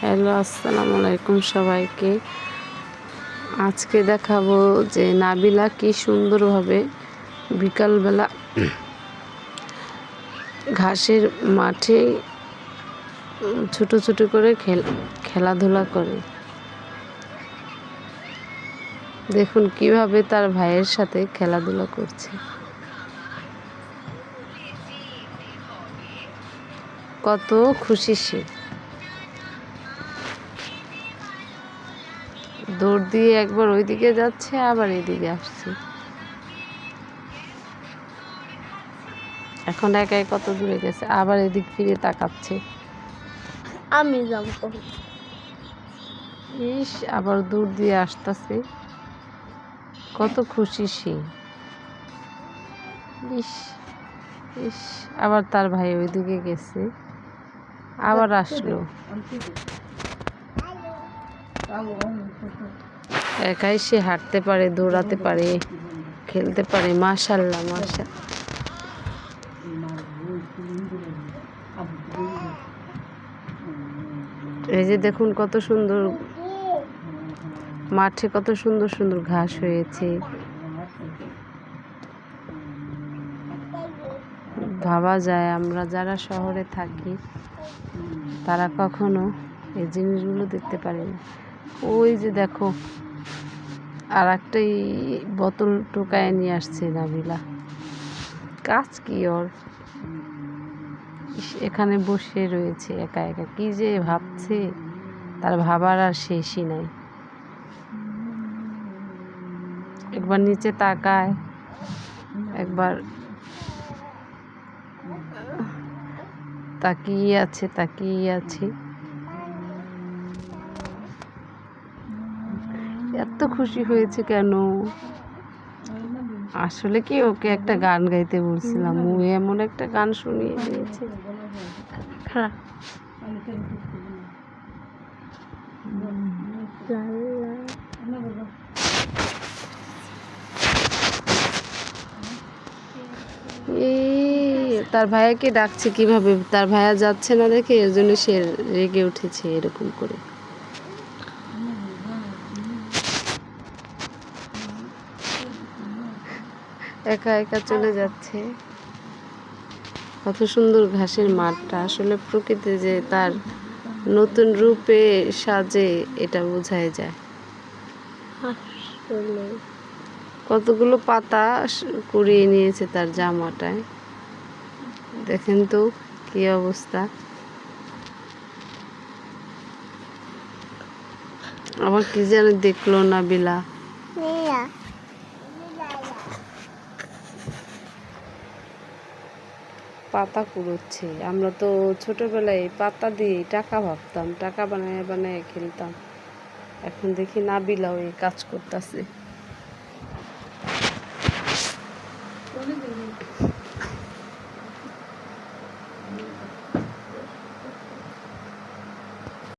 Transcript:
Hello, আসসালামু আলাইকুম সবাইকে। আজকে দেখাবো যে নাবিলা কি সুন্দরভাবে বিকালবেলা ঘাসের মাঠে ছোট ছোট করে খেলাধুলা করে। দেখুন কিভাবে তার ভাইয়ের সাথে খেলাধুলা করছে। কত খুশি সে। দৌড় দিয়ে একবার ওইদিকে যাচ্ছে, আবার এদিকে আসছে। এখন একাই কত দূরে গেছে, আবার এদিক ফিরে তাকাচ্ছে। আমি যাব। ইস, আবার দূর দিয়ে আসতেছে। কত খুশি সে। ইস ইস, আবার তার ভাই ওইদিকে গেছে, আবার আসলো। একাই সে হাঁটতে পারে, দৌড়াতে পারে, খেলতে পারে। মাশাআল্লাহ, মাশাআল্লাহ। এই যে দেখুন কত সুন্দর মাঠে, কত সুন্দর সুন্দর ঘাস হয়েছে। ভাবা যায় আমরা যারা শহরে থাকি তারা কখনো এই জিনিসগুলো দেখতে পারি না। ওই যে দেখো, আর একটাই বোতল টোকায় নিয়ে আসছে নাবিলা। কাজ কি ওর? এখানে বসে রয়েছে একা একা, কি যে ভাবছে, তার ভাবার আর শেষই নাই। একবার নিচে তাকায়, একবার তাকিয়ে আছে। এত খুশি হয়েছে কেন? আসলে কি ওকে একটা গান গাইতে বলছিলাম, ও এমন একটা গান শুনিয়ে দিয়েছে। তার ভাইয়াকে ডাকছে কিভাবে, তার ভাইয়া যাচ্ছে না দেখে এর জন্য সে রেগে উঠেছে এরকম করে। একা একা চলে যাচ্ছে। কত সুন্দর ঘাসের মাঠটা। আসলে প্রকৃতি যে তার নতুন রূপে সাজে, এটা বোঝাই যায়। কতগুলো পাতা কুড়িয়ে নিয়েছে তার জামাটায়। দেখেন তো কি অবস্থা। আবার কি যেন দেখলো নাবিলা। পাতা কুড়োচ্ছে। আমরা তো ছোটবেলায় পাতা দিয়ে টাকা ভাবতাম, টাকা বানায় বানায় খেলতাম। এখন দেখি নাবিলাও এই কাজ করতেছে।